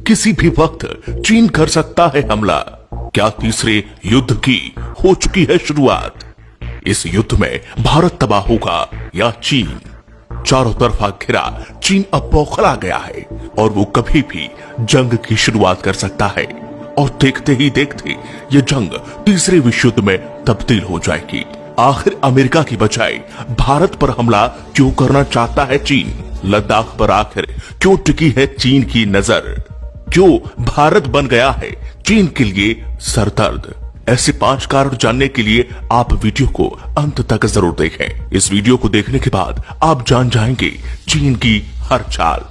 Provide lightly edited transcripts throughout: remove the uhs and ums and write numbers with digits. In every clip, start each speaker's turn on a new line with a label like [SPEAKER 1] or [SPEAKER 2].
[SPEAKER 1] किसी भी वक्त चीन कर सकता है हमला। क्या तीसरे युद्ध की हो चुकी है शुरुआत? इस युद्ध में भारत तबाह होगा या चीन? चारों तरफा घिरा चीन अब बौखला गया है और वो कभी भी जंग की शुरुआत कर सकता है और देखते ही देखते ये जंग तीसरे विश्व युद्ध में तब्दील हो जाएगी। आखिर अमेरिका की बजाय भारत पर हमला क्यों करना चाहता है चीन? लद्दाख पर आखिर क्यों टिकी है चीन की नजर? क्यों भारत बन गया है चीन के लिए सरदर्द? ऐसे 5 कारण जानने के लिए आप वीडियो को अंत तक जरूर देखें। इस वीडियो को देखने के बाद आप जान जाएंगे चीन की हर चाल।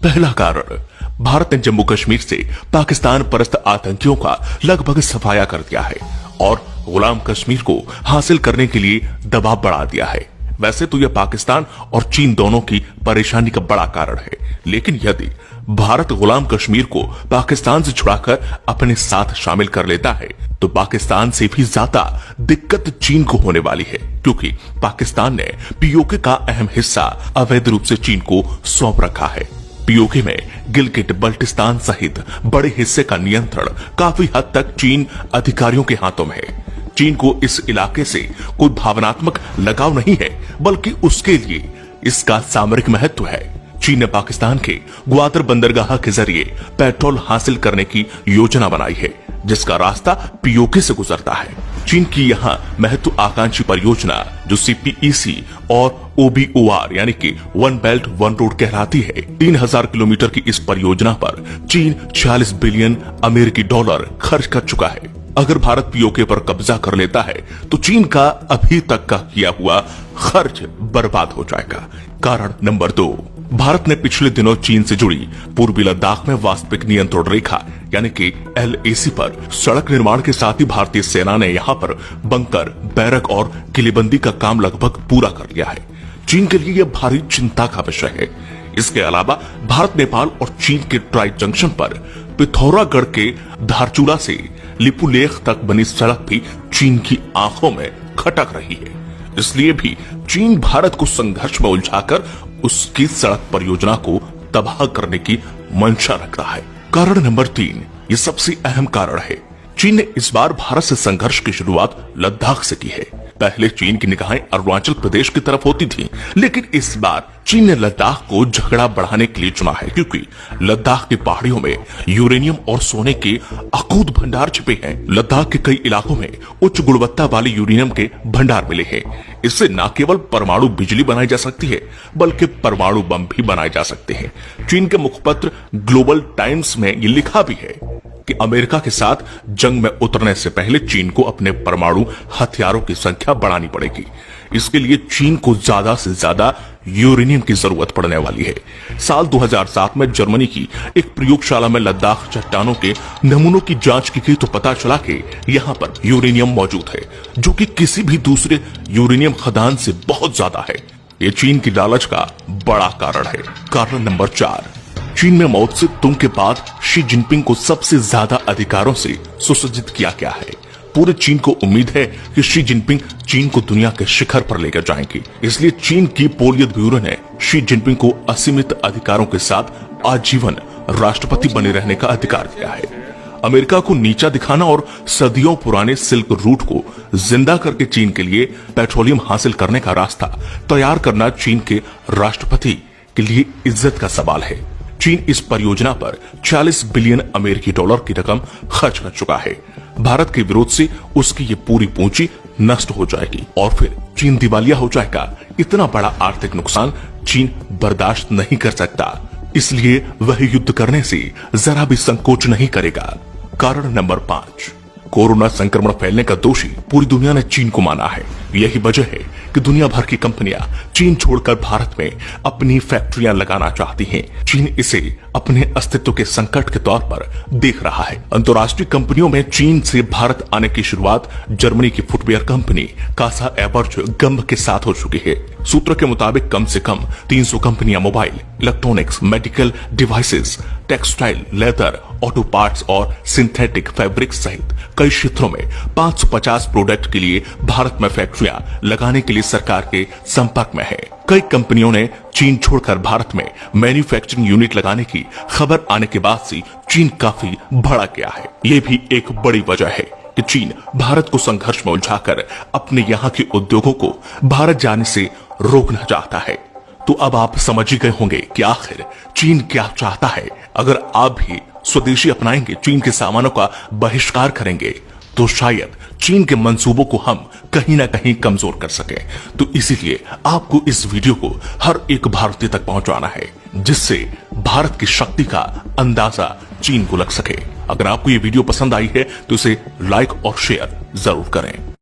[SPEAKER 1] पहला कारण, भारत ने जम्मू कश्मीर से पाकिस्तान परस्त आतंकियों का लगभग सफाया कर दिया है और गुलाम कश्मीर को हासिल करने के लिए दबाव बढ़ा दिया है। वैसे तो यह पाकिस्तान और चीन दोनों की परेशानी का बड़ा कारण है, लेकिन यदि भारत गुलाम कश्मीर को पाकिस्तान से छुड़ाकर अपने साथ शामिल कर लेता है तो पाकिस्तान से भी ज्यादा दिक्कत चीन को होने वाली है, क्योंकि पाकिस्तान ने पीओके का अहम हिस्सा अवैध रूप से चीन को सौंप रखा है। पीओके में गिलगिट बल्टिस्तान सहित बड़े हिस्से का नियंत्रण काफी हद तक चीन अधिकारियों के हाथों में है। चीन को इस इलाके से कोई भावनात्मक लगाव नहीं है, बल्कि उसके लिए इसका सामरिक महत्व है। चीन ने पाकिस्तान के ग्वादर बंदरगाह के जरिए पेट्रोल हासिल करने की योजना बनाई है, जिसका रास्ता पीओके से गुजरता है। चीन की यहां महत्वाकांक्षी परियोजना जो सीपीईसी और ओबीओआर यानी कि वन बेल्ट वन रोड कहलाती है। 3000 किलोमीटर की इस परियोजना पर चीन 40 बिलियन अमेरिकी डॉलर खर्च कर चुका है। अगर भारत पीओके पर कब्जा कर लेता है तो चीन का अभी तक का किया हुआ खर्च बर्बाद हो जाएगा। कारण नंबर 2, भारत ने पिछले दिनों चीन से जुड़ी पूर्वी लद्दाख में वास्तविक नियंत्रण रेखा यानी कि LAC पर सड़क निर्माण के साथ ही भारतीय सेना ने यहां पर बंकर, बैरक और किलेबंदी का काम लगभग पूरा कर लिया है। चीन के लिए यह भारी चिंता का विषय है। इसके अलावा भारत, नेपाल और चीन के ट्राई जंक्शन पर पिथौरागढ़ के धारचूला से लिपुलेख तक बनी सड़क भी चीन की आंखों में खटक रही है। इसलिए भी चीन भारत को संघर्ष में उलझाकर उसकी सड़क परियोजना को तबाह करने की मंशा रख रहा है। कारण नंबर 3, ये सबसे अहम कारण है। चीन ने इस बार भारत से संघर्ष की शुरुआत लद्दाख से की है। पहले चीन की निगाहें अरुणाचल प्रदेश की तरफ होती थी, लेकिन इस बार चीन ने लद्दाख को झगड़ा बढ़ाने के लिए चुना है, क्योंकि लद्दाख की पहाड़ियों में यूरेनियम और सोने के अकूत भंडार छिपे हैं। लद्दाख के कई इलाकों में उच्च गुणवत्ता वाले यूरेनियम के भंडार मिले हैं। इससे न केवल परमाणु बिजली बनाई जा सकती है, बल्कि परमाणु बम भी बनाए जा सकते हैं। चीन के मुखपत्र ग्लोबल टाइम्स में ये लिखा भी है कि अमेरिका के साथ जंग में उतरने से पहले चीन को अपने परमाणु हथियारों की संख्या बढ़ानी पड़ेगी। इसके लिए चीन को ज्यादा से ज्यादा यूरेनियम की जरूरत पड़ने वाली है। साल 2007 में जर्मनी की एक प्रयोगशाला में लद्दाख चट्टानों के नमूनों की जांच की गई तो पता चला कि यहाँ पर यूरेनियम मौजूद है, जो कि किसी भी दूसरे यूरेनियम खदान से बहुत ज्यादा है। ये चीन की लालच का बड़ा कारण है। कारण नंबर 4, चीन में माओ त्से तुंग के बाद शी जिनपिंग को सबसे ज्यादा अधिकारों से सुसज्जित किया गया है। पूरे चीन को उम्मीद है कि शी जिनपिंग चीन को दुनिया के शिखर पर लेकर जाएंगी। इसलिए चीन की पोलियत ब्यूरो ने शी जिनपिंग को असीमित अधिकारों के साथ आजीवन राष्ट्रपति बने रहने का अधिकार दिया है। अमेरिका को नीचा दिखाना और सदियों पुराने सिल्क रूट को जिंदा करके चीन के लिए पेट्रोलियम हासिल करने का रास्ता तैयार करना चीन के राष्ट्रपति के लिए इज्जत का सवाल है। चीन इस परियोजना पर 40 बिलियन अमेरिकी डॉलर की रकम खर्च कर चुका है। भारत के विरोध से उसकी ये पूरी पूंजी नष्ट हो जाएगी और फिर चीन दिवालिया हो जाएगा। इतना बड़ा आर्थिक नुकसान चीन बर्दाश्त नहीं कर सकता, इसलिए वह युद्ध करने से जरा भी संकोच नहीं करेगा। कारण नंबर 5, कोरोना संक्रमण फैलने का दोषी पूरी दुनिया ने चीन को माना है। यही वजह है कि दुनिया भर की कंपनियां चीन छोड़कर भारत में अपनी फैक्ट्रियां लगाना चाहती हैं। चीन इसे अपने अस्तित्व के संकट के तौर पर देख रहा है। अंतर्राष्ट्रीय कंपनियों में चीन से भारत आने की शुरुआत जर्मनी की फुटवेयर कंपनी कासा एबर्ज गंभ के साथ हो चुकी है। सूत्र के मुताबिक कम से कम 300 कंपनियां mobile, electronics, medical devices, textile, leather, auto parts और सिंथेटिक फैब्रिक सहित कई क्षेत्रों में 550 प्रोडक्ट के लिए भारत में फैक्ट्री फैक्ट्रियां लगाने के लिए सरकार के संपर्क में है। कई कंपनियों ने चीन छोड़कर भारत में मैन्युफैक्चरिंग यूनिट लगाने की खबर आने के बाद से चीन काफी भड़क गया है। ये भी एक बड़ी वजह है कि चीन भारत को संघर्ष में उलझाकर अपने यहाँ के उद्योगों को भारत जाने से रोकना चाहता है। तो अब आप समझ ही गए होंगे कि आखिर चीन क्या चाहता है। अगर आप भी स्वदेशी अपनाएंगे, चीन के सामानों का बहिष्कार करेंगे, तो शायद चीन के मंसूबों को हम कहीं ना कहीं कमजोर कर सके। तो इसीलिए आपको इस वीडियो को हर एक भारतीय तक पहुंचाना है, जिससे भारत की शक्ति का अंदाजा चीन को लग सके। अगर आपको ये वीडियो पसंद आई है तो इसे लाइक और शेयर जरूर करें।